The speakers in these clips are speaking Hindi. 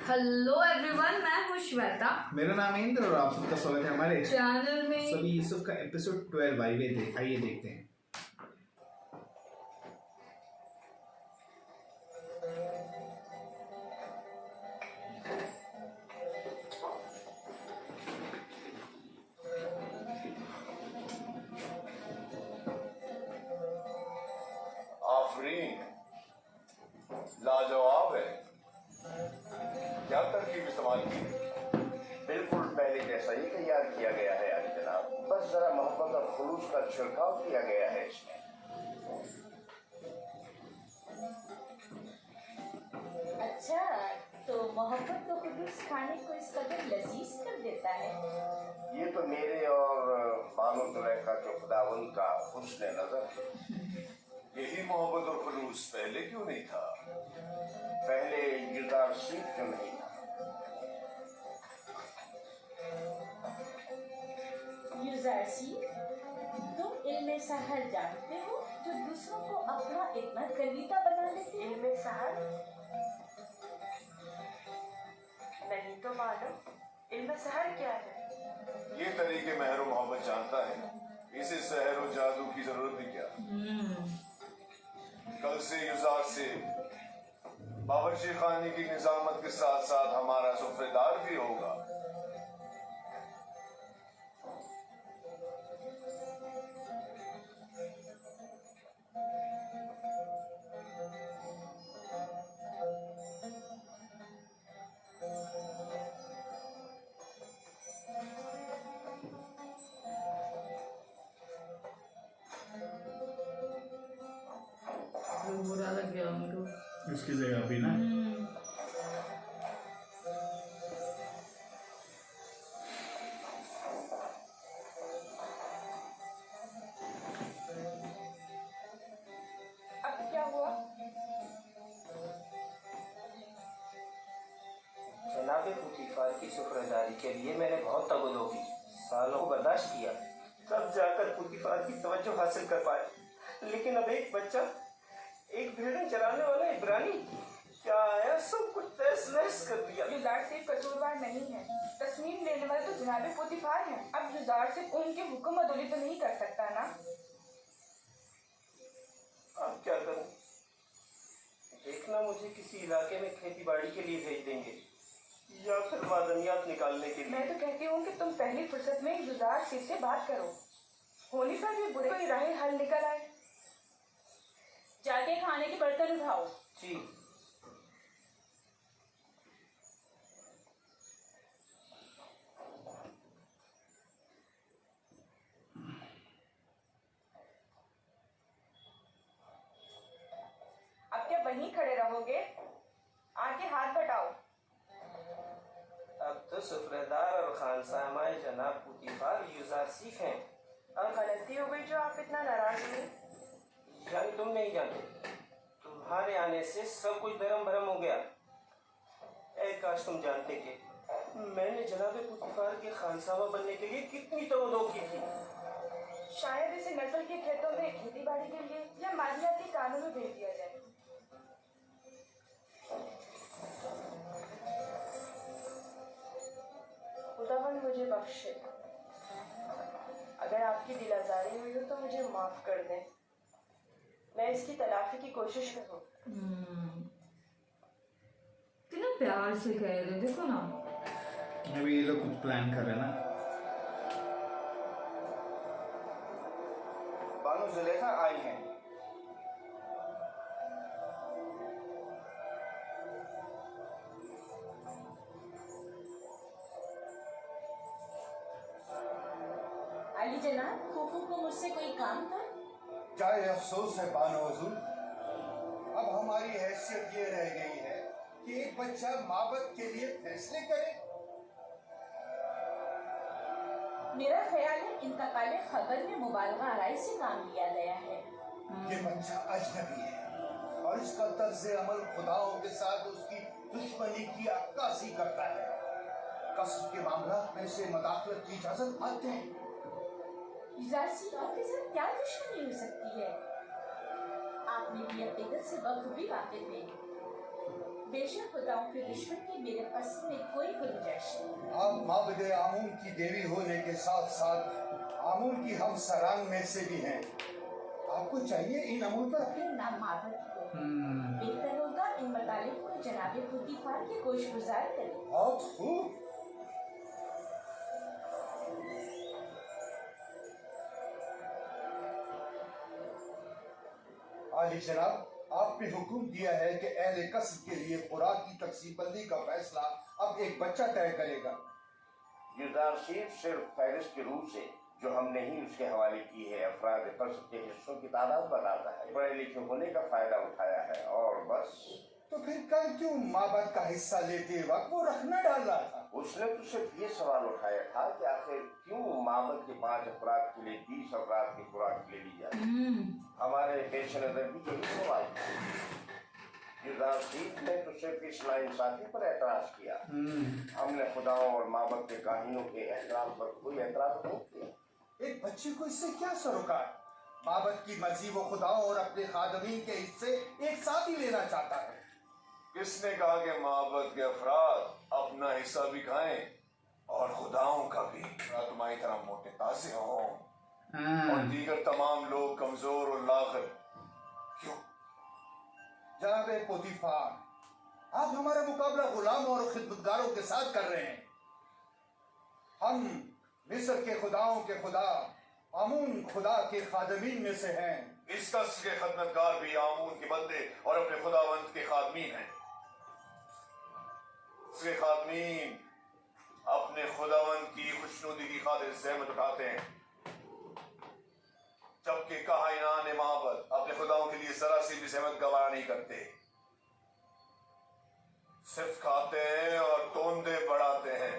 हेलो एवरीवन, मैं हूँ श्वेता। मेरा नाम है इंद्र और आप सबका स्वागत है हमारे चैनल में। सभी यूसुफ का एपिसोड 12 आइए देखते हैं। आफरीन, लाजवाब है। क्या तरकीब इस्तेमाल की? बिल्कुल पहले जैसा ही तैयार किया गया है आली जनाब, बस जरा मोहब्बत और खुलूस का छिड़काव किया गया है इसमें। अच्छा, तो मोहब्बत और खुलूस खाने को इस कदर लजीज कर देता है। ये तो मेरे और बानो जुलैखा के खुदावंद का हुस्न नजर है। यही मोहब्बत और खुलूस पहले क्यों नहीं था? पहले युजार सीख क्यों नहीं था? युजारसी, तुम इल्मे सहर जानते हो जो दूसरों को अपना इतना कलीदा बना लेते हैं? इल्मे सहर नहीं तो मालूम। इल्मे सहर क्या है? ये तरीके महर और मोहब्बत जानता है, इसे सहर और जादू की जरूरत भी क्या? कल से युजार से बावर्ची खाने की निजामत के साथ साथ हमारा सुफ्रेदार भी होगा। बुरा लग गया उनको। उसकी जगह अभी ना अब क्या हुआ? जनाब पुतीफार की शुक्रदारी के लिए मैंने बहुत तगदो की, सालों को बर्दाश्त किया, तब जाकर पुतीफार की तवज्जो हासिल कर पाया। लेकिन अब एक बच्चा, एक भेड़ें चलाने वाला इब्रानी क्या आया, सब कुछ तहस नहस कर दिया। युजार सिर्फ कसूरवार नहीं है, तस्मीम लेने वाले तो जनाबे पोतीफार हैं। अब युजार सिर्फ उनके हुक्म अदोली तो नहीं कर सकता ना। अब क्या करूं? देखना मुझे किसी इलाके में खेती बाड़ी के लिए भेज देंगे या फिर मादनियात निकालने के लिए। मैं तो कहती हूँ कि तुम पहली फुर्सत में युजार सिर से बात करो, होली पर भी बुरे कोई राह हल निकल आए। जाके खाने के बर्तन उठाओ। जी। अब क्या वहीं खड़े रहोगे? आके हाथ बटाओ। अब तो सुफ्रेदार और खानसामाए जनाब पुतीफार युजार सीख हैं। अब गलती हो गई जो आप इतना नाराज हुए। यानी तुम नहीं जानते, तुम्हारे आने से सब कुछ धर्म भरम हो गया। ऐ काश तुम जानते कि मैंने जनाब पुतीफार के खानसामा बनने के लिए कितनी तवज्जो की थी। शायद इसे नस्ल के खेतों में खेती बाड़ी के लिए या मालियाती कानून में भेज दिया जाए। खुदावंद मुझे बख्शे। अगर आपकी दिल आजारी हुई हो तो मुझे माफ कर दें। मैं इसकी तलाफी की कोशिश करूँ। कितना प्यार से कह रहे, देखो ना। अभी ये लोग कुछ प्लान कर रहे हैं ना। बानो जुलैखा आई हैं। अली जनाब, फूफू को मुझसे कोई काम था? जाए अफसोस है बानो हुजूर, अब हमारी हैसियत ये रह गई है कि एक बच्चा माबद के लिए फैसले करे। मेरा ख्याल है इंतकाले खबर में मुबालगा आराई से काम लिया गया है। ये बच्चा अजनबी है और इसका तर्ज अमल खुदाओं के साथ उसकी दुश्मनी की अक्कासी करता है। कस्ब के मामला में से मदाखलत की इजाजत मांगते हैं। युजारसी, आपके साथ क्या दुश्मनी हो सकती है? आपने भी हकीकत से बखूबी वाकिफ हैं। बेशक खुदाओं के दुश्मन की मेरे पास में कोई गुंजाइश नहीं। आप माबद आमून की देवी होने के साथ साथ आमून की हम सरांग में से भी हैं। आपको चाहिए इन अमूल पर फिर नाम माबद को बेहतर होगा इन मतालिब को जनाबे पुतीफार के गोशगुजार करें। बहुत खूब। आली जनाब, आपने हुक्म दिया है कि अहले कस्ब के लिए खुराक की तकसीम बंदी का फैसला अब एक बच्चा तय करेगा। गिरदार सिर्फ फहरिस्त के रूप से जो हमने ही उसके हवाले की है अफराद कस्ब के हिस्सों की तादाद बताता है। पढ़े लिखे होने का फायदा उठाया है और बस। तो फिर कल क्यों माबद का हिस्सा लेते वक्त वो रखना डाल रहा था? उसने तो सिर्फ ये सवाल उठाया था कि आखिर क्यों माबद के 5 अफराद के लिए 20 अफराद की खुराक ले ली जाए। हमारे पेश नजर भी यही सवाल था। गिरदार सीख ने तो सिर्फ इस नाइंसाफी पर एतराज किया। हमने खुदाओं और माबद के काहिनों के एहतराम पर कोई एतराज नहीं किया। एक बच्चे को इससे क्या सरोकार? माबद की मर्जी वो खुदाओं और अपने खादमीन के हिस्से एक साथ ही लेना चाहता है। किसने कहा कि माबद के अफराद अपना हिस्सा भी खाएं और खुदाओं का भी? तुम्हारी तरह मोटे ताजे हों और दीगर तमाम लोग कमजोर और लागर क्यों? जनाबे पोतीफार, आप हमारा मुकाबला गुलाम और खिदमतगारों के साथ कर रहे हैं। हम मिस्र के खुदाओं के खुदा आमून खुदा के खादमीन में से हैं। इस कस्र के खदमतगार भी आमून के बंदे और अपने खुदावंत के खादमीन हैं। इसके खादमीन अपने खुदावंत की खुशनुदी की खातिर ज़हमत उठाते हैं, जबकि काहिनान माबद अपने खुदाओं के लिए जरा सी भी ज़हमत गवारा नहीं करते। सिर्फ खाते हैं और तोंदे बढ़ाते हैं।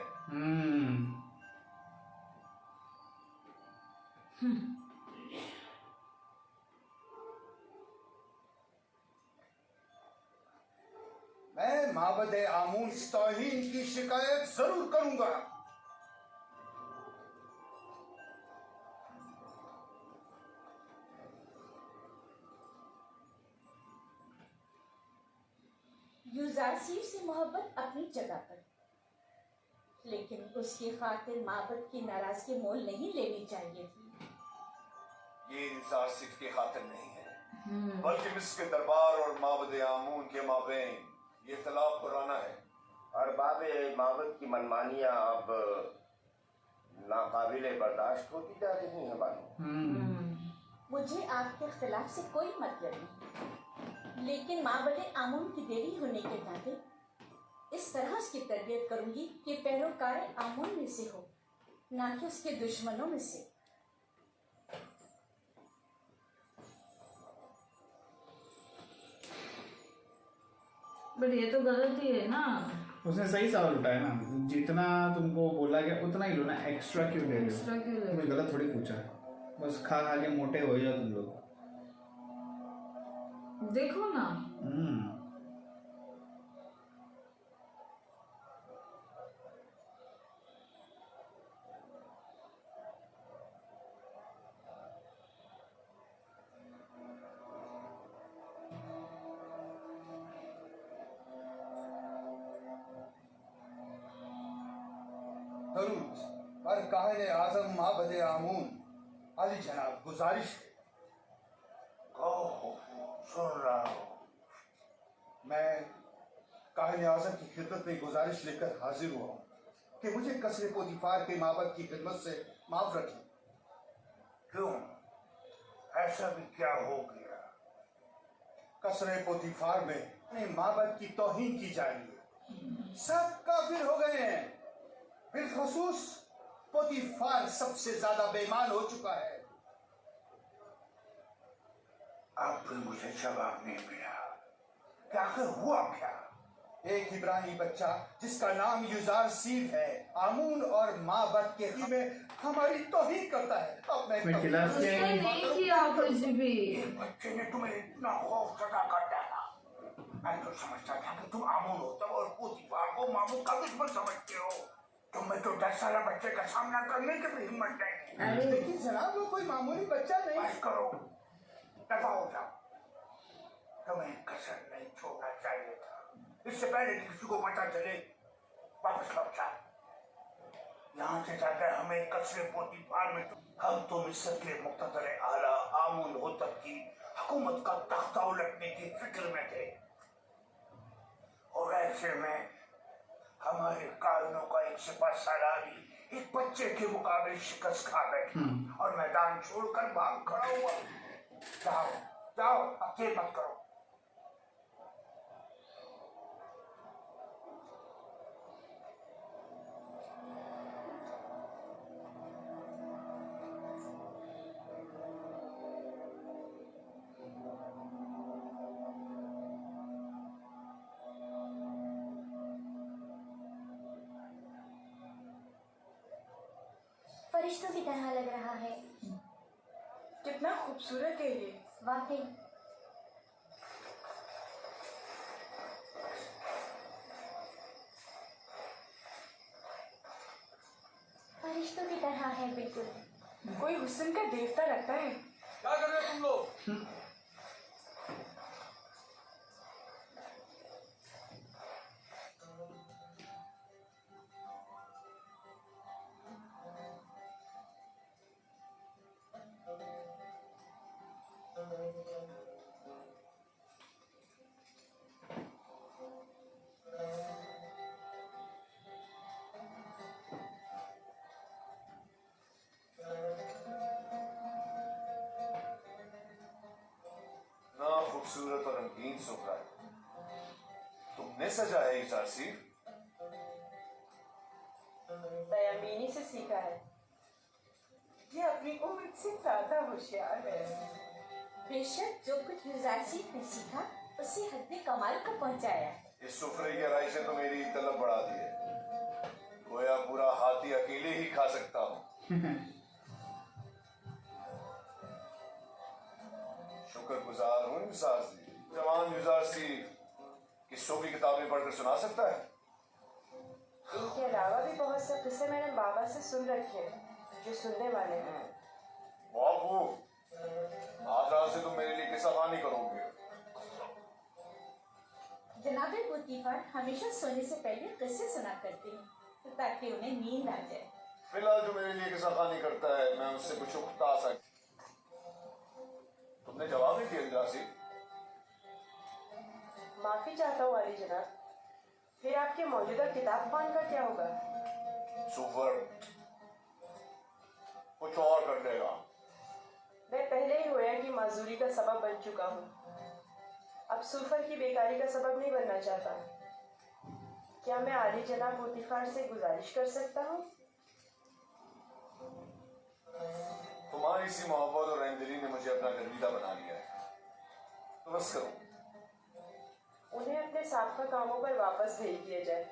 मैं माबद आमून तौहीन की शिकायत जरूर करूंगा। युजारसीर से मोहब्बत अपनी जगह पर, लेकिन उसकी खातिर माबद की नाराजगी मोल नहीं लेनी चाहिए थी। ये युजारसीर की खातिर नहीं है, बल्कि मिस्र के दरबार और माबद आमून के माबैन ये इख्तिलाफ पुराना है। अरबाब माबद की मनमानियां अब नाकाबिले बर्दाश्त होती जा रही हैं। बानो, मुझे आपके इख्तिलाफ से कोई मतलब नहीं, लेकिन माबद आमून की देरी होने के नाते इस तरह उसकी तरबियत करूंगी कि पैरोकार आमून में से हो, ना कि उसके दुश्मनों में से। बट ये तो गलत ही है ना। उसने सही सवाल उठाया ना, जितना तुमको बोला गया उतना ही लो ना, एक्स्ट्रा क्यों ले रहे हो? एक्स्ट्रा क्यों ले रहे हो? तुम्हें गलत थोड़ी पूछा, बस खा खा के मोटे हो जाओ तुम लोग। देखो ना, दरूद पर काहिन आजम माबद आमून अली जनाब, गुजारिश है। सुन रहा हूँ। मैं काहिन आजम की खिदमत में गुजारिश लेकर हाजिर हुआ हूँ कि मुझे कसरे पोतीफार के माबद की खिदमत से माफ रखें। क्यों? ऐसा भी क्या हो गया? कसरे पोतीफार में माबद की तौहीन की जा रही है। सब काफिर हो गए हैं, बिलखसूस पोतीफार सबसे ज्यादा बेईमान हो चुका है। अब भी मुझे जवाब नहीं मिला कि आखिर हुआ क्या? एक इब्रानी बच्चा जिसका नाम युजार सीद है, आमून और माबद के में हमारी तौहीन करता है। अब मैं खिलाफ उसने नहीं किया कुछ भी। बच्चे ने तुम्हें इतना खौफ सदा कर डाला। मैं तो समझता था कि तुम आमून हो तब और पोतीफार को मामून का दुश्मन समझते हो। तुम्हें तो 10 साल बच्चे का सामना करने की भी हिम्मत नहीं। लेकिन जनाब, वो कोई मामूली बच्चा नहीं। बस करो, दफा हो जाओ। तुम्हें कसर नहीं छोड़ना चाहिए था। इससे पहले कि किसी को पता चले वापस लौट जा। यहाँ से जाकर हमें कचरे पोती फाड़ में हम तो मिस्र के मुख्तदर आला आमुन होतब की हुकूमत का तख्ता उलटने की फिक्र में थे, और ऐसे में हमारे कारणों का एक सिपा सालारी एक बच्चे के मुकाबले शिकस्त खा बैठा और मैदान छोड़कर भाग खड़ा हुआ। जाओ जाओ, अब देर मत करो। फरिश्तों की तरह लग रहा है। कितना खूबसूरत है ये। वाकई। फरिश्तों की तरह है बिल्कुल। कोई हुस्न का देवता लगता है। क्या कर रहे हो तुम लोग? ना खूबसूरत और रंगीन सोफा तुमने सजाया ये चारसी? तयामीनी से सीखा है। ये अपनी उम्र से ज्यादा होशियार है। बेशक जो कुछ युजारसी ने सीखा उसे हद कमाल को पहुंचाया। इस सुफरे की अराई से तो मेरी तलब बढ़ा दी है। गोया पूरा हाथी अकेले ही खा सकता हूँ। शुक्रगुजार हूँ युजारसी। जवान युजारसी किस्सों की किताबें पढ़कर सुना सकता है। इनके अलावा भी बहुत से किस्से मैंने बाबा से सुन रखे हैं जो सुनने वाले हैं। बाबू, आज रात से तुम मेरे लिए किस्सा कहानी करोगे। जनाबे बुद्धिमान हमेशा सोने से पहले किस्से सुना करते हैं ताकि उन्हें नींद आ जाए। फिलहाल जो मेरे लिए किस्सा कहानी करता है मैं उससे कुछ उकता सकता। तुमने जवाब नहीं दिया युजारसी। माफी चाहता हूँ वाली जनाब। फिर आपके मौजूदा किताब खान का क्या होगा? सुफर कुछ और कर देगा। मैं पहले ही होया की माजूरी का सबब बन चुका हूँ। अब सुफर की बेकारी का सबब नहीं बनना चाहता। क्या मैं आली जनाब मुतीफार से गुजारिश कर सकता हूँ? तुम्हारी सी मोहब्बत और रहमदिली ने मुझे अपना गर्मीदा बना लिया है, तो बस करो। उन्हें अपने साबका कामों पर वापस भेज दिया जाए।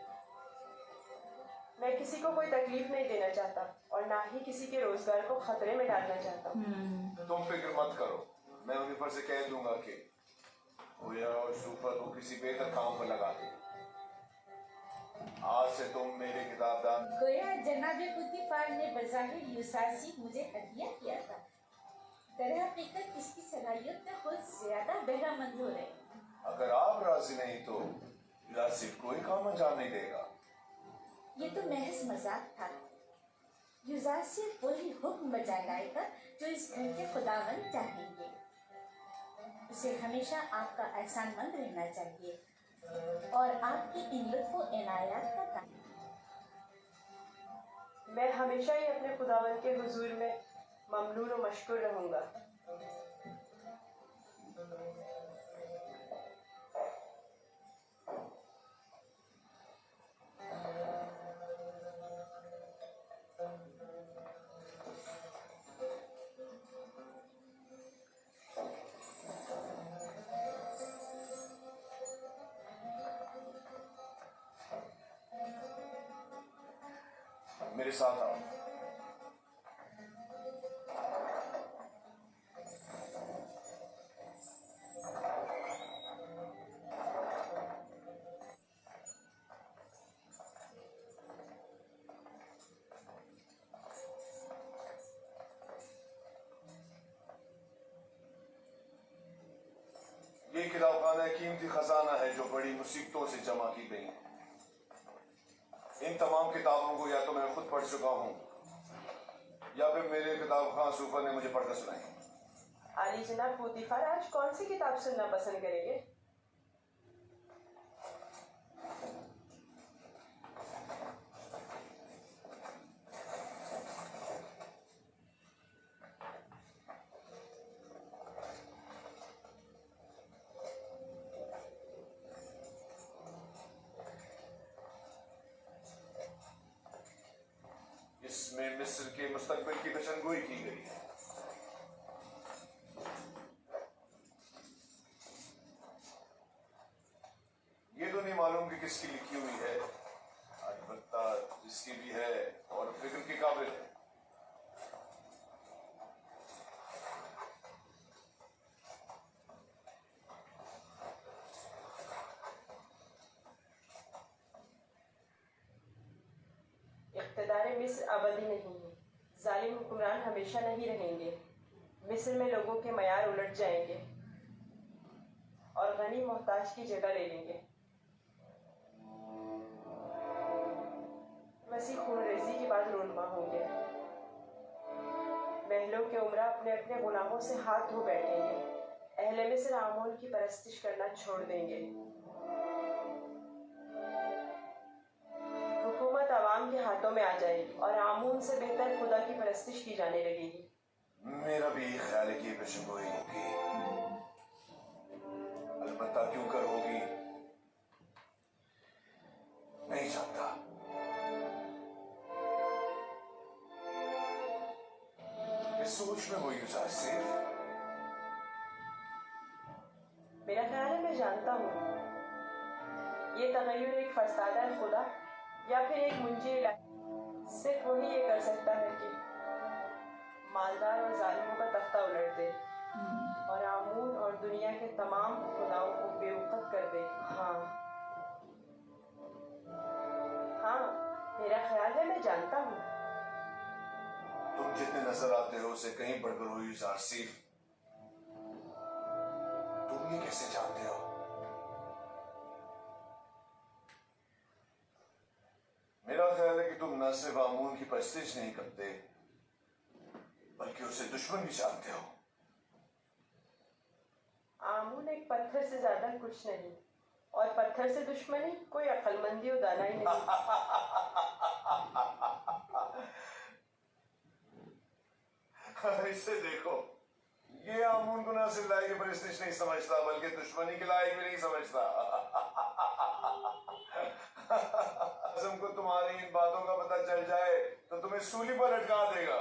मैं किसी को कोई तकलीफ नहीं देना चाहता और ना ही किसी के रोजगार को खतरे में डालना चाहता हूँ। तुम फिक्र मत करो, मैं उन्हीं पर से कह दूंगा कि गोया और सुपर को किसी बेहतर काम पर लगा दे। आज से तुम मेरे किताबदान। गोया जनाबे बुद्धिफार ने बज़ाहिर युसासी मुझे हदिया किया था। तरह हकीकत इसकी सलाहियत में खुद ज्यादा बहरामंद हो रहे। अगर आप राजी नहीं तो युजारसी कोई काम अंजाम नहीं देगा। ये तो महज मजाक था। युजारसी वही हुक्म बजा लाएगा जो इस घर के खुदावंद चाहेंगे। उसे हमेशा आपका एहसानमंद रहना चाहिए और आपकी इन लुत्फ़ो इनायात का काम। मैं हमेशा ही अपने खुदावन के हुजूर में ममनून और मशकूर रहूंगा। मेरे साथ आओ। ये किताबखाना कीमती खजाना है जो बड़ी मुसीबतों से जमा की गई है। इन तमाम किताबों को या तो मैं खुद पढ़ चुका हूँ या फिर मेरे किताब खां सूफर ने मुझे पढ़कर सुनाई। आली जनाब पुतिफार आज कौन सी किताब सुनना पसंद करेंगे? इसमें मिस्र के मुस्तकबिल की पेशनगोई की गई है। ये तो नहीं मालूम कि किसकी लिखी हुई है, अलबत्ता जिसकी भी है और फिक्र के काबिल है। इक़्तिदार मिस्र अबदी नहीं है। जालिम हुक्मरान हमेशा नहीं रहेंगे। मिस्र में लोगों के मयार उलट जाएंगे और गनी मोहताज की जगह ले लेंगे। वसी खून रेजी के बाद रोनमा होंगे। महलों के उमरा अपने अपने गुनाहों से हाथ धो बैठेंगे। अहले मिस्र आमून की परस्तिश करना छोड़ देंगे। हुकूमत अवाम के हाथों में आ जाएगी और आमून से बेहतर खुदा की परस्तिश की जाने लगेगी। मेरा भी यही ख्याल है कि ये पेशनगोई होगी, अलबत्ता क्यों कर होगी नहीं जानता। इस सोच में हुई से मेरा ख्याल है मैं जानता हूँ। ये तगय्युर एक फरसादा खुदा या फिर एक मुंजी सिर्फ वही ये कर सकता है कि मालदार और जालिमों का तख्ता उलट दे और आमून और दुनिया के तमाम खुदाओं को बेवकूफ कर दे। हाँ हाँ, मेरा ख्याल है मैं जानता हूँ। तुम जितने नजर आते हो उसे कहीं बढ़कर हुई जारसीफ। तुम ये कैसे जानते हो? मेरा ख्याल है कि तुम न सिर्फ आमून की परस्तिश नहीं करते बल्कि उसे दुश्मन भी जानते हो। आमून एक पत्थर से ज्यादा कुछ नहीं और पत्थर से दुश्मनी कोई अक्लमंदी और दानाई नहीं। इसे देखो, ये आमून को ना सिर्फ लायक परस्तिश नहीं समझता बल्कि दुश्मनी के लायक भी नहीं समझता। को तुम्हारी इन बातों का पता चल जाए तो तुम्हें सूली पर लटका देगा।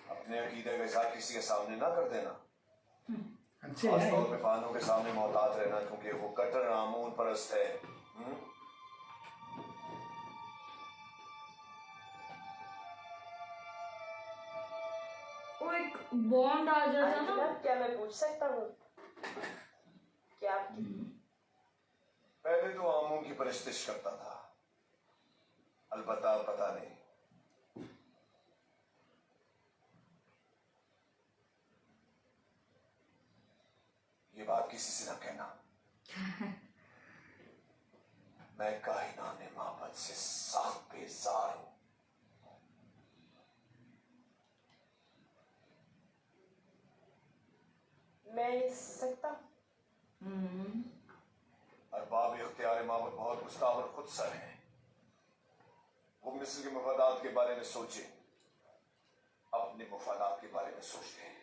अपने अकीदे का इज़हार किसी के सामने ना कर देना, अच्छे खास है। तौर पे बानों के सामने मोहतात रहना क्योंकि वो कट्टर आमून परस्त है। वो एक बॉन्ड आ जाता ना। जनाब, क्या मैं पूछ सकता हूँ कि आपकी पहले तो आमून की परस्तिश करता था, अलबत्ता पता नहीं। ये बात किसी से ना कहना। मैं कायनाने माबद से सख्त बेजार हूं। मैं ये सकता हूँ? अरबाब इख्तियार माबद बहुत गुस्ताख और खुदसर है। वो मिस्र के मफादात के बारे में सोचे, अपने मफादात के बारे में सोचते हैं।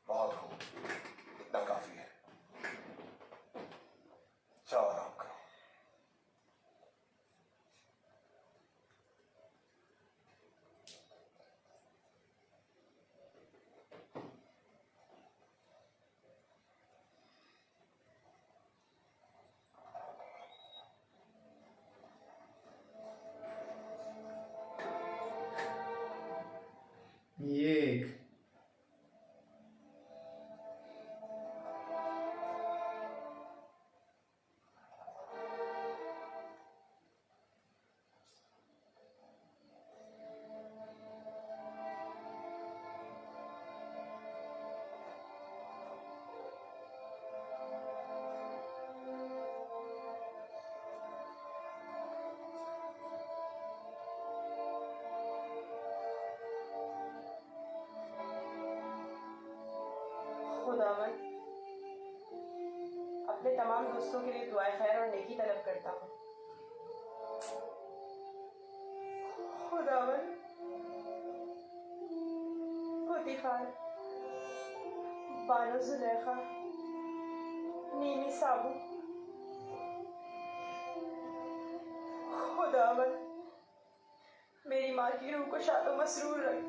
बहुत हो, इतना काफी है। जाओ आराम करो। खुदावन अपने तमाम दोस्तों के लिए दुआ खैर और नेकी तलब करता हूँ। खुदावन पुतीफार, बानो जुलेखा, नीमी साबू, खुदावन मेरी माँ की रूह को शादो मसरूर रख।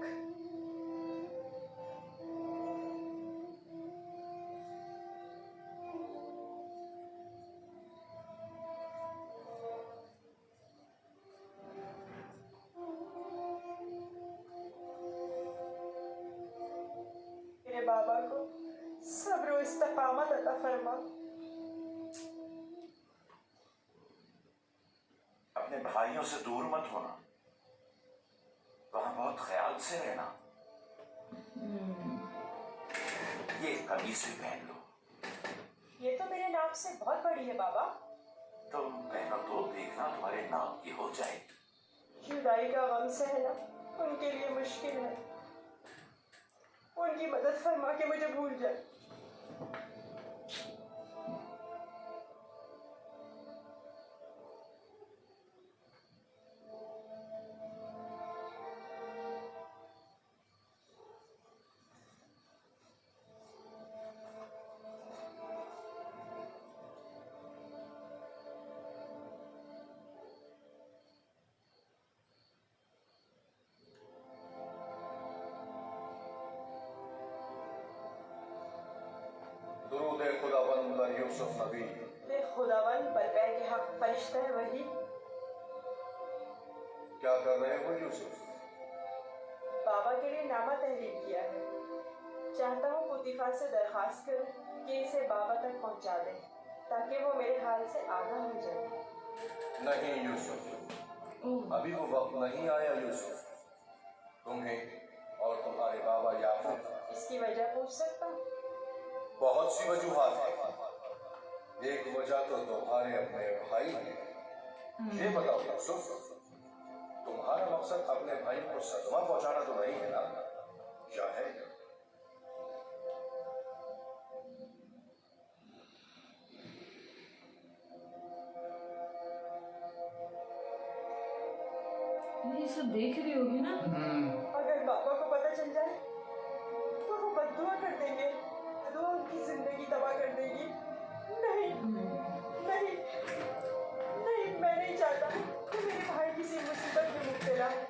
मेरे बाबा को सब्र और इस्तकामत अता फरमा। अपने भाइयों से दूर मत होना, वहां बहुत ख्याल से रहना। ये कमीज भी पहन लो। ये तो मेरे नाक से बहुत बड़ी है बाबा। तुम पहनो तो देखना तुम्हारे नाक की हो जाएगी। जुदाई का गम सहना उनके लिए मुश्किल है। उनकी मदद फरमा के मुझे भूल जाए। दुरूद खुदावंद बर यूसुफ नबी। ले खुदावन बलबैर के हक फरिश्ता है वही। क्या कर रहे हो यूसुफ? बाबा के लिए नामा तहरीर किया है। चाहता हूँ पुतीफार से दरखास्त करूँ कि इसे बाबा तक पहुँचा दें ताकि वो मेरे हाल से आगाह हो जाए। नहीं यूसुफ, अभी वो वक्त नहीं आया यूसुफ। तुम्हें और तुम्हारे बाबा याकूब। इसकी वजह पूछ सकता हूँ? बहुत सी वजूहात हैं। एक वजह तो तुम्हारे अपने भाई हैं। ये बताओ यूसुफ, तुम्हारा मकसद अपने भाई को सदमा पहुंचाना तो नहीं है ना? क्या है? ये सब देख रही होगी ना। अगर बाबा को पता चल जाए तो वो बद्दुआ कर देंगे। बद्दुआ उनकी जिंदगी तबाह कर देगी। नहीं नहीं नहीं, मैं नहीं चाहता कि मेरे भाई किसी मुसीबत में मुब्तला हो।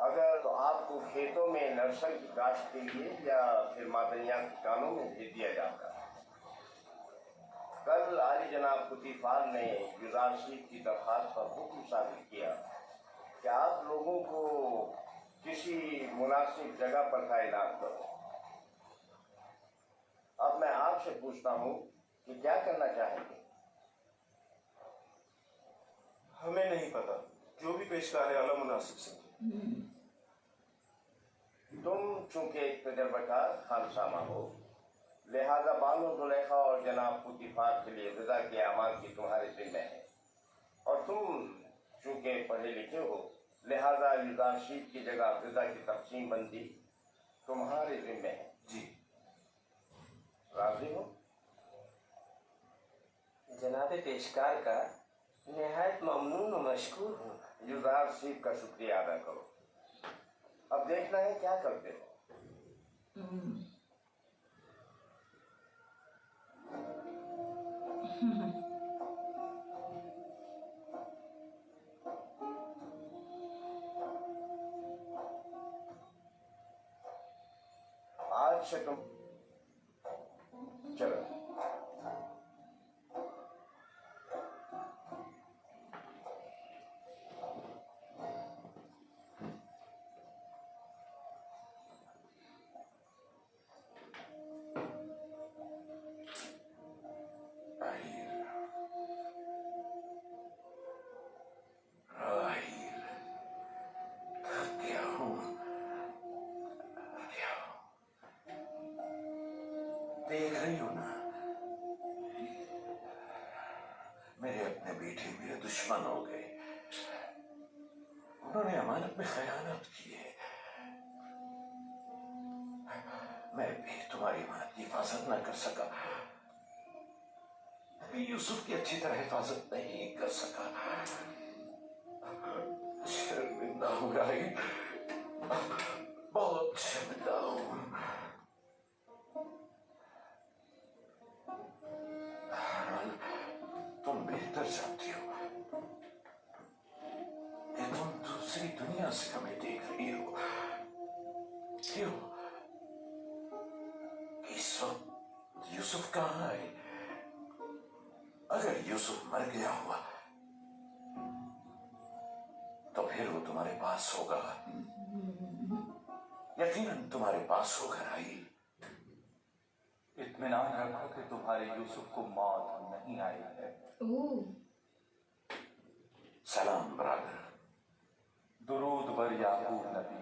अगर तो आपको खेतों में लहसुन की काश्त के लिए या फिर मादनियात की कानों में भेज दिया जाता। कल आली जनाब पुतीफार ने युदाशीफ की दरखास्त पर हुक्म साबित किया कि आप लोगों को किसी मुनासिब जगह पर तैनात करो। अब मैं आपसे पूछता हूँ कि क्या करना चाहेंगे? हमें नहीं पता, जो भी पेशकार है आला मुनासिब से। तुम चूंकि एक तजर्बाकार खानसामा हो, लिहाजा बानो जुलेखा और जनाब पुतीफार के लिए ग़िज़ा के अमाल की तुम्हारे जिम्मे है। और तुम चूंकि पढ़े लिखे हो, लिहाजा युदाशीफ की जगह ग़िज़ा की तकसीम बंदी तुम्हारे जिम्मे है। जी राजी हो? जनाब पेशकार का निहायत ममनून और मशकूर हूँ। युदाशीफ का शुक्रिया अदा करो। अब देखना है क्या करते हो। आज से तुम चलो। देख रही हो ना, मेरे अपने बेटे मेरे दुश्मन हो गए। उन्होंने अमानत में खयानत की है। मैं भी तुम्हारी अमानत की हिफाजत न कर सका, मैं यूसुफ की अच्छी तरह हिफाजत नहीं कर सका। शर्मिंदा हूं राहिल, बहुत शर्मिंदा हूं। तुम बेहतर जानती हो कि तुम दूसरी दुनिया से हमें देख रही हो। क्यों? इस वक्त यूसुफ कहाँ है? अगर यूसुफ मर गया हुआ तो फिर वो तुम्हारे पास होगा, यकीनन तुम्हारे पास होगा राहिल। इत्मीनान रखो कि तुम्हारे यूसुफ को मौत नहीं आई है। सलाम ब्रदर। दुरूद बर याकूब नबी।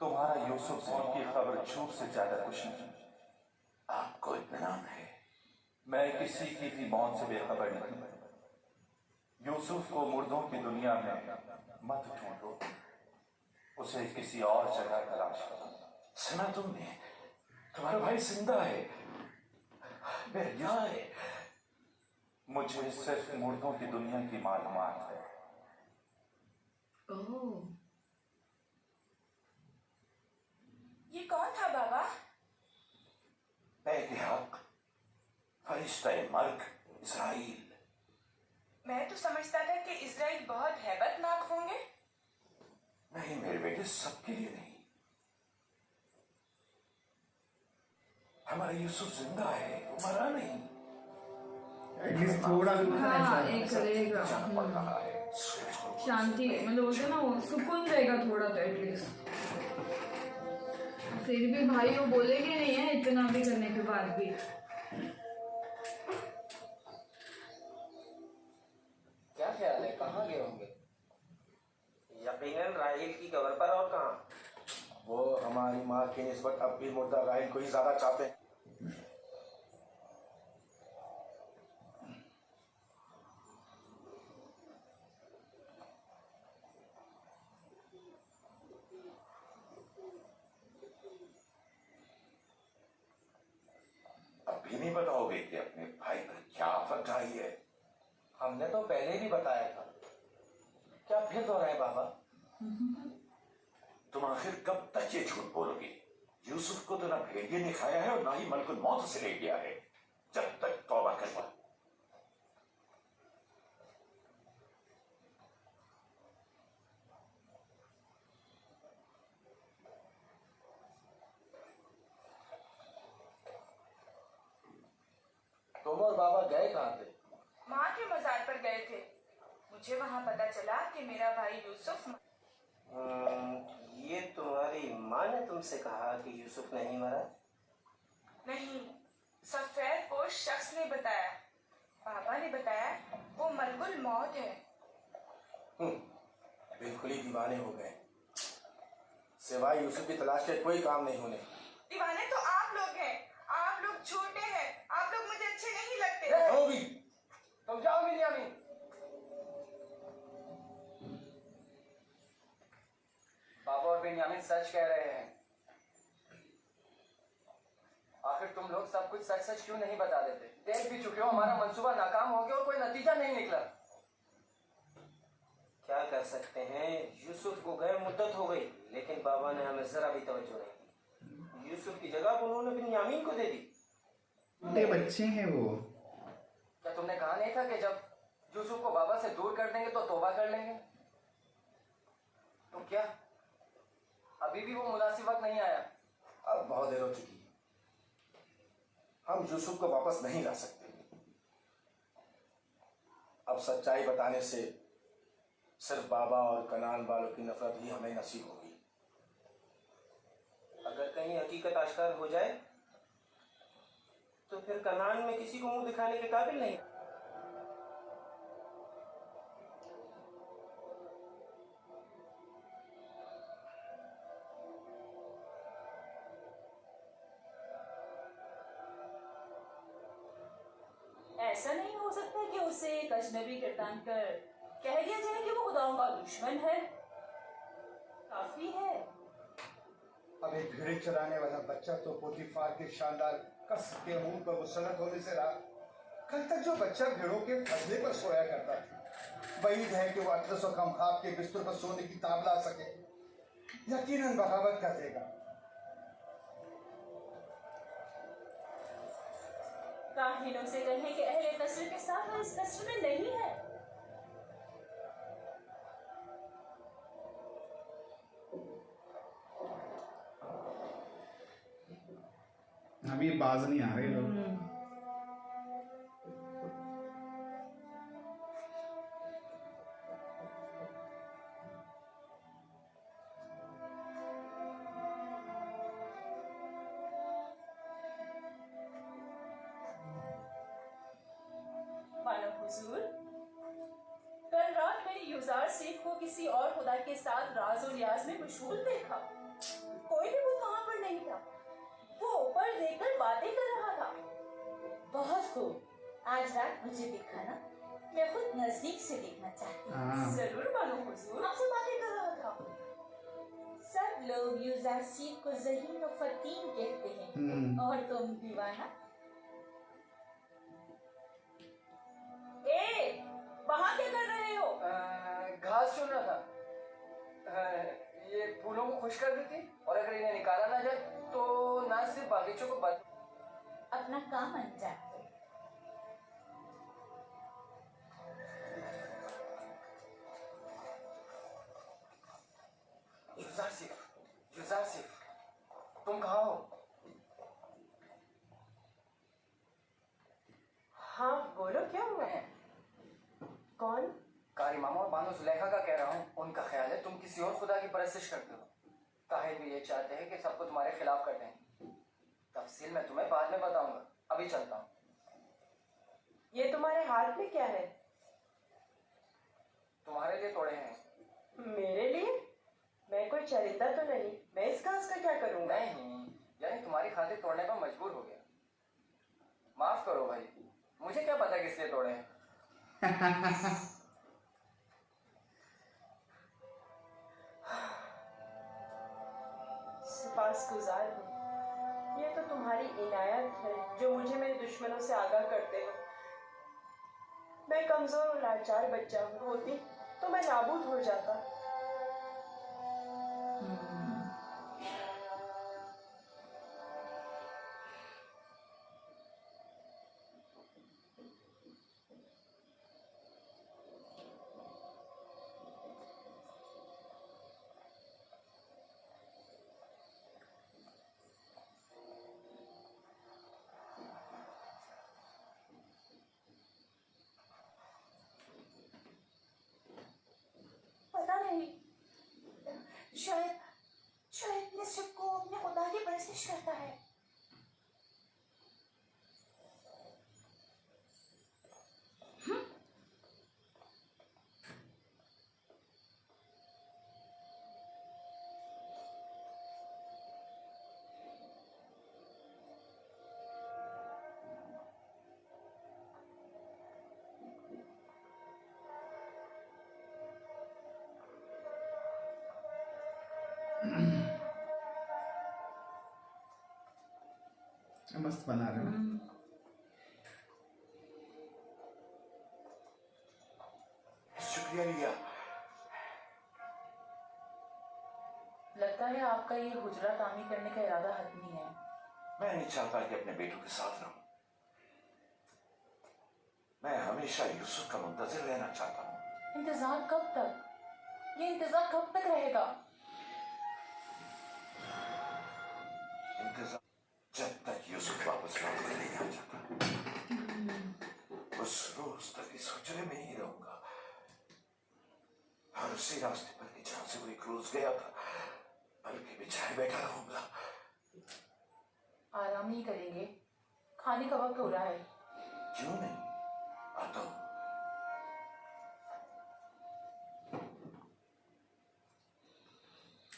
तुम्हारा यूसुफ की खबर झूठ से ज्यादा कुछ नहीं। आपको इत्मीनान है? मैं किसी की भी मौत से बेखबर नहीं। यूसुफ को मुर्दों की दुनिया में मत ढूंढो, उसे किसी और जगह तलाश करो। सुना तुमने? तुम्हारा भाई जिंदा है, मेरे यहाँ है। मुझे सिर्फ मुर्दों की दुनिया की मालूमात है। ये कौन था बाबा? हक फरिश्ता मर्ग इस्राइल। मैं तो समझता था कि इजराइल बहुत हैबतनाक होंगे। नहीं मेरे बेटे, सबके लिए नहीं। हमारा यूसुफ जिंदा है, वो मरा नहीं। एटलीस्ट थोड़ा हाँ, एक रहेगा। शांति, मतलब बोलते ना वो सुकून रहेगा थोड़ा तो एटलीस्ट। फिर भी भाई वो बोलेंगे नहीं है इतना भी करने के बाद भी। क्या ख्याल है, कहाँ गए होंगे? यकीनन राहिल की कब्र पर, और कहाँ? वो हमारी माँ की निस्बत अब भी मुर्दा राहिल को ही ज्यादा चाहते हैं। अभी नहीं बताओगे कि अपने भाई पर क्या आफत आई है? हमने तो पहले भी बताया था, क्या फिर दोहराए बाबा? तुम आखिर कब तक ये झूठ बोलोगे? यूसुफ को तो ना भेड़िए ने खाया है और ना ही मलकुल मौत से ले गया है। जब तक तौबा कर लो। तुम और बाबा गए कहाँ थे? माँ के मजार पर गए थे। मुझे वहाँ पता चला कि मेरा भाई यूसुफ। ये तुम्हारी माँ ने तुमसे कहा कि यूसुफ नहीं मरा? नहीं, सफेद पोश शख्स ने बताया। पापा ने बताया वो मलकुल मौत है। बिल्कुल ही दीवाने हो गए। सिवाय यूसुफ की तलाश के कोई काम नहीं होने। दीवाने तो आप लोग हैं। आप लोग झूठे हैं। आप लोग मुझे अच्छे नहीं लगते। होगी। तुम जाओ बिन्यामीन। बाबा और बेन्यामीन सच कह रहे हैं। आखिर तुम लोग सब कुछ सच सच क्यों नहीं बता देते? देख भी चुके हो हमारा मंसूबा नाकाम हो गया और कोई नतीजा नहीं निकला। क्या कर सकते हैं, यूसुफ को गए मुद्दत हो गई, लेकिन बाबा ने हमें जरा भी तवज्जो नहीं दी। यूसुफ की जगह उन्होंने बिन्यामीन को दे दी। छोटे बच्चे हैं वो। क्या तुमने कहा नहीं था कि जब यूसुफ को बाबा से दूर कर देंगे तो तौबा कर लेंगे? तो क्या अभी भी वो मुनासिब वक्त नहीं आया? अब बहुत देर हो चुकी है। हम यूसुफ को वापस नहीं ला सकते। अब सच्चाई बताने से सिर्फ बाबा और कनान वालों की नफरत ही हमें नसीब होगी। अगर कहीं हकीकत आश्कार हो जाए तो फिर कनान में किसी को मुंह दिखाने के काबिल नहीं। ऐसा नहीं हो सकता कि उसे एक अजनबी गिरदान कर कह दिया जाए कि वो खुदाओं का दुश्मन है। काफी है। अब एक भेड़े चराने वाला बच्चा तो पोतीफार के शानदार कसब के मुंह पर मुसलत होने से रहा। कल तक जो बच्चा भेड़ों के फजले पर सोया करता था, वहीद है कि वो अतरस और कमखाब के बिस्तर पर सोने की ताब ला सके। यकीनन बगावत कर देगा। काहिनों से कहें कि अहले कस्र के साथ वो इस कस्र में नहीं है। अभी बाज नहीं आ रहे लोग। मानो हुजूर, कल रात मैंने युजार सेठ को किसी और खुदा के साथ राज और रियाज में मशगूल देखा। कोई भी वो वहां पर नहीं था। वो ऊपर देखकर बातें कर रहा था। बहुत खूब। आज रात मुझे दिखाना, मैं खुद नजदीक से देखना चाहती हूँ। जरूर मानो हुजूर। आपसे बातें कर रहा था। सब लोग युजार सेठ को ज़हीन और फतीन कहते हैं, और तुम दीवाना। वहाँ क्या कर रहे हो? घास चुन रहा था। ये फूलों को खुश कर देती, और अगर इन्हें निकाला ना जाए तो ना सिर्फ बागीचों को अपना काम अंजाम दो। युजार सिर्फ, तुम कहाँ हो? हाँ बोलो, क्या हुआ है? कौन? कारी मामा और बानो जुलेखा का कह रहा हूँ। उनका ख्याल है तुम किसी और खुदा की परस्तिश करते हो। ताहिर भी ये चाहते हैं कि सबको तुम्हारे खिलाफ कर दें। तफसील मैं तुम्हें बाद में बताऊंगा, अभी चलता हूँ। ये तुम्हारे हाथ में क्या है? तुम्हारे लिए तोड़े हैं। मेरे लिए? मैं कोई चरिंदा तो नहीं, मैं इस घास का क्या करूंगा? नहीं, यानी तुम्हारी खातिर तोड़ने पर मजबूर हो गया। माफ करो भाई, मुझे क्या पता किस लिए तोड़े हैं। सिपासगुजार हूँ। ये तो तुम्हारी इनायत है जो मुझे मेरे दुश्मनों से आगाह करते हो। मैं कमजोर और लाचार बच्चा होती तो मैं नाबूद हो जाता। शायद निस्फ को अपने खुदा की परस्तिश करता है। मस्त बना रहे हो। शुक्रिया लिया। लगता है आपका ये हुजरा तामीर करने का इरादा हतमी है। मैं नहीं चाहता कि अपने बेटों के साथ रहूं। मैं हमेशा यूसुफ का मुंतजिर रहना चाहता हूं। इंतजार कब तक? ये इंतजार कब तक रहेगा? इंतजार जब तक यूसुफ वापस लौट कर नहीं आ जाता। उस रोज तक इस हुजरे में ही रहूंगा, और उसी रास्ते पर कि जहां से वो एक रोज गया था, बल्कि बिछाए बैठा रहूंगा। आराम नहीं करेंगे? खाने का वक्त हो रहा है। क्यों नहीं, आता हूं।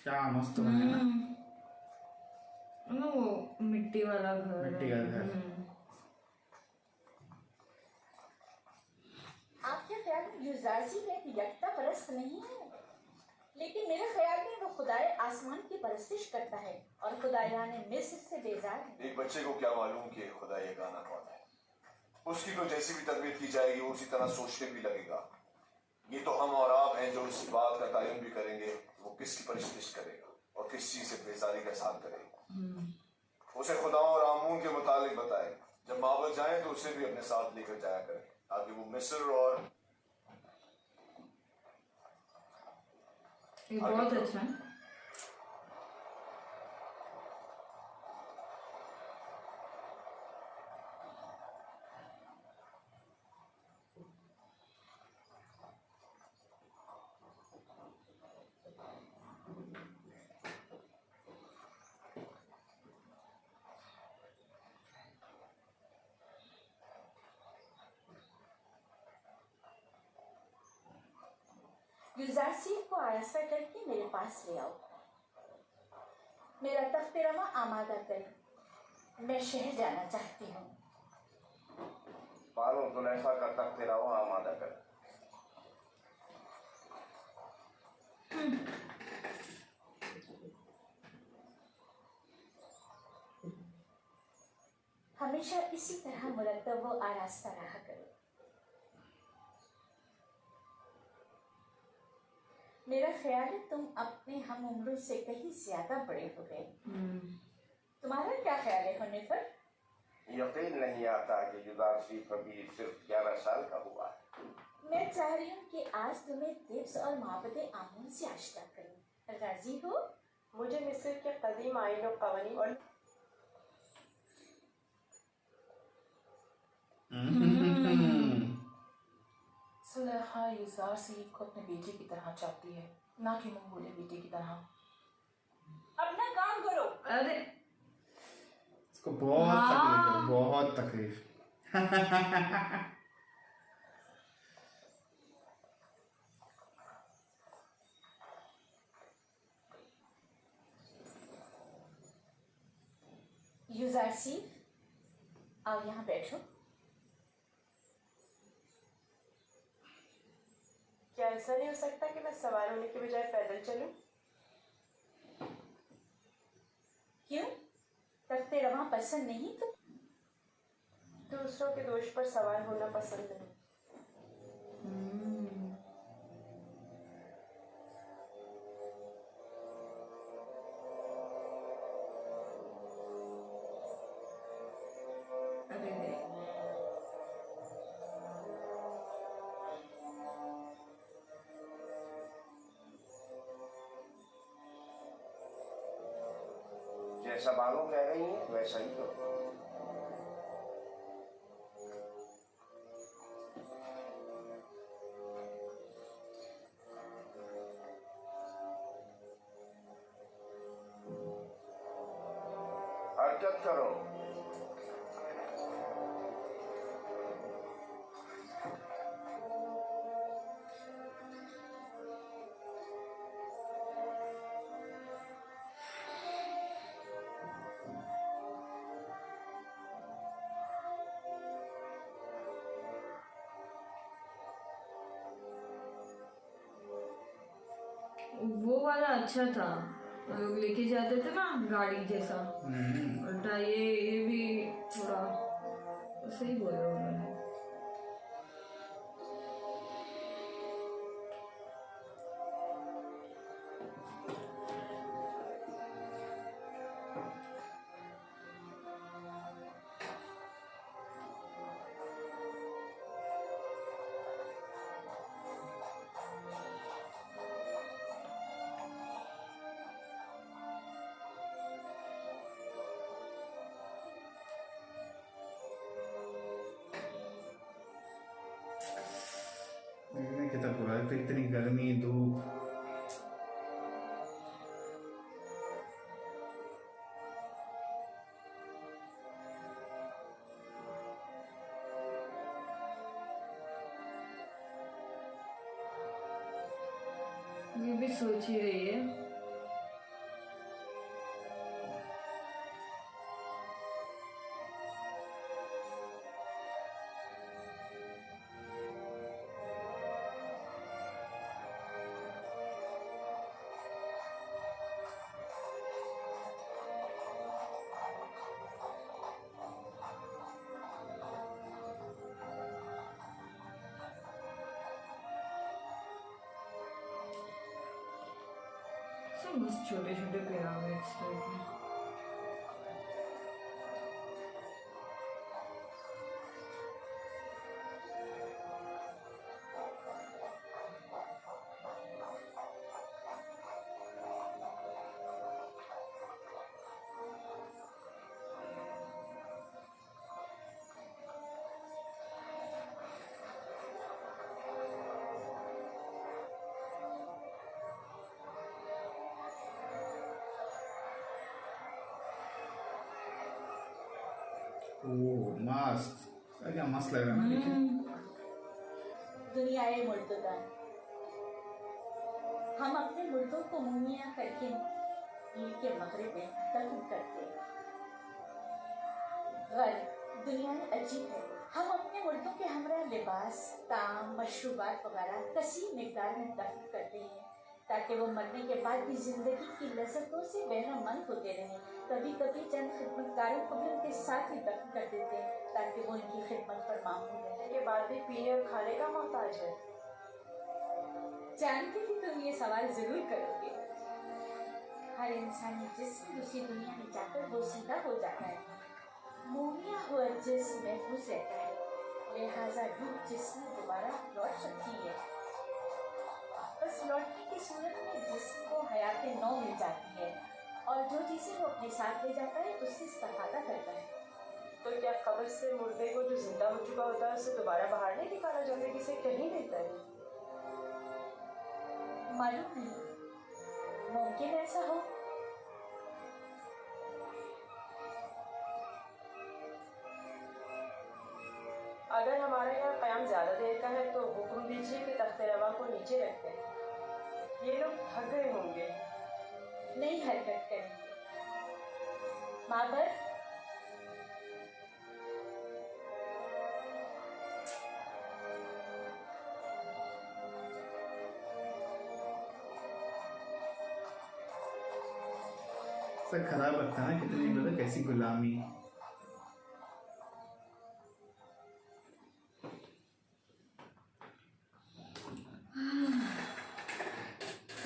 क्या मस्त बना है ना। वो मिट्टी वाला घर। मिट्टी का घर। युजारसी में यकता परस्त नहीं है, लेकिन मेरे ख्याल में वो खुदाए आसमान की परस्तिश करता है और खुदायाने मिस्र से बेजार है। एक बच्चे को क्या मालूम कि खुदा ये गाना कौन है। उसकी तो जैसी भी तरबियत की जाएगी वो उसी तरह सोचने भी लगेगा। ये तो हम और आप हैं जो इस बात का तयन भी करेंगे वो किसकी परस्तिश करेगा और किस चीज से बेजारी का साथ करेगा। उसे खुदा और आमून के मुतालिक बताए, जब माबद जाए तो उसे भी अपने साथ लेकर जाया करें ताकि वो मिस्र और ये बहुत अच्छा है। युजारसीफ को आयासा करके मेरे पास ले आओ। मेरा तख्तरमा आमादा करें, मैं शहर जाना चाहती हूँ। बानो जुलैखा का तख्तरमा आमादा कर। हमेशा इसी तरह मुरतब व आरास्ता रहा करो। मेरा ख्याल है तुम अपने हम उम्रों से कहीं ज्यादा बड़े हो गए। तुम्हारा क्या ख्याल है होने पर? यकीन नहीं आता कि युजारसीफ अभी सिर्फ 11 साल का हुआ है। मैं चाह रही हूँ कि आज तुम्हें तिब्स और माबदे आमून से आश्ता करूँ। राजी हो? मुझे मिस्र के कदीम आइन और कवानीन और सुलेखा युजारसीफ को अपने बेटे की तरह चाहती है, ना कि मंगोले बेटे की तरह। अपना काम करो। अरे इसको बहुत तकलीफ है, बहुत तकलीफ। युजारसीफ आओ यहाँ बैठो। क्या ऐसा नहीं हो सकता कि मैं सवार होने के बजाय पैदल चलूं? क्यों? तख्ते रवां पसंद नहीं? तो दूसरों के दोष पर सवार होना पसंद नहीं। जैसा बानो कह रही है वैसा ही करो। हरकत करो। वो वाला अच्छा था, वो लोग लेके जाते थे ना गाड़ी जैसा। उल्टा ये भी थोड़ा सही बोला उन्होंने। कितना बुरा है, तो इतनी गर्मी धूप। ये भी सोच ही रही है। मस्त छोटे छोटे पिरामिड्स टाइप में। ओह मस्त, क्या मस्त लग रहा है ना। दुनिया है मुर्दोदान। हम अपने मुर्दों को मुमिया करके ईद के मगरिब में दफन करते हैं। गैर दुनिया में अजीब है, हम अपने मुर्दों के हमरा लिबास, ताम, मशरूबात वगैरह कसीर मिकदार में दफन करते हैं ताकि वो मरने के बाद भी जिंदगी की लज़्ज़तों से बहरामंद होते रहें। कभी कभी चंद खिदमतकारों को भी उनके साथ ही दफन कर देते हैं ताकि वो उनकी खिदमत पर मामूल रहे। के बाद भी पीने और खाने का मोहताज है। जानती थी तुम ये सवाल जरूर करोगे। हर इंसानी जिस्म दूसरी दुनिया में जाकर वो सीधा हो जाता है। मोमिया हुआ जिस्म महफूज रहता है, लिहाजा रूह जिस्म दोबारा लौट सकती है। बस लौटने की सूरत में जिस्म को हयात नौ मिल जाती है और जो चीजें वो अपने साथ ले जाता है उससे इस्तेफादा करता है। तो क्या कब्र से मुर्दे को जो जिंदा हो चुका होता है उसे दोबारा बाहर नहीं निकाला जाता, किसे कहीं देता है? मालूम नहीं, मुमकिन ऐसा हो। अगर हमारे यहाँ क़याम ज्यादा देर का है तो हुक्म दीजिए कि तख्ते रवा को नीचे रख दें। ये लोग थक गए होंगे। नहीं हरकत करेंगे। माबर सर खराब लगता है ना, कितनी मतलब कैसी गुलामी।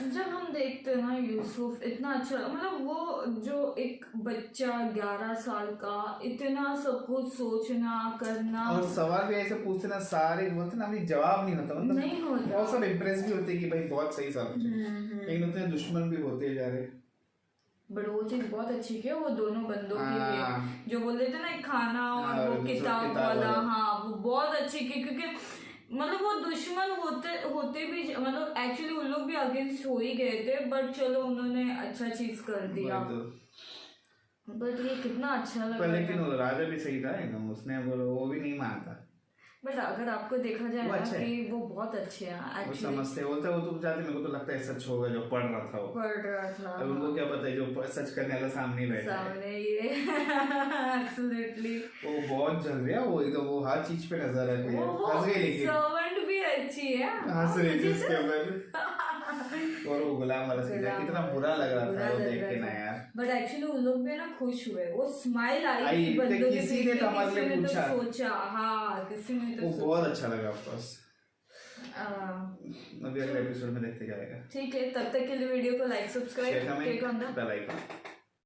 जब हम देखते हैं ना यूसुफ इतना अच्छा, मतलब वो जो एक बच्चा 11 साल का इतना सब कुछ सोचना करना, और सवाल भी ऐसे पूछते ना, सारे बोलते ना अभी जवाब नहीं होता, मतलब नहीं होता। बहुत सब इम्प्रेस भी होते कि भाई बहुत सही सवाल है, लेकिन उतने दुश्मन भी होते जा रहे। बट वो चीज बहुत अच्छी की है वो दोनों बंदों की हाँ। भी, जो बोल रहे थे ना एक खाना और और वो दूसरा किताब किताब वाला, वाला। हाँ वो बहुत अच्छी की, क्योंकि मतलब वो दुश्मन होते भी, मतलब एक्चुअली उन लोग भी अगेंस्ट हो ही गए थे, बट चलो उन्होंने अच्छा चीज कर दिया। बट ये कितना अच्छा लगा। पर लेकिन वो राजा भी सही था एकदम, उसने वो भी नहीं मानता। बट अगर आपको देखा जाए वो ना अच्छा है। कि वो बहुत अच्छे हैं वो एक्चुअली, समझते बोलते वो तो जाते, मेरे को तो लगता है सच होगा जो पढ़ रहा था वो। पढ़ रहा था। अब उनको क्या पता है जो सच करने वाला सामने ही बैठा है। सामने ये एब्सोल्युटली वो बहुत जल रहा है, वो एकदम वो हर चीज पे नजर रखती है, हंस गई लेकिन सर्वेंट भी अच्छी है, हंस रही थी उसके ऊपर। और वो गुलाम वाला सीन कितना बुरा लग रहा था वो देख के ना यार। बट एक्चुअली उन लोग भी ना खुश हुए, वो स्माइल आई आई, बंदों के किसी फेस ने पे, तो हमारे किसी लिए ने तो पूछा। सोचा, हाँ किसी ने तो वो सोचा। बहुत अच्छा लगा ऑफकोर्स। अभी अगले एपिसोड में देखते जाएगा। ठीक है, तब तक के लिए वीडियो को like subscribe, click on the bell icon.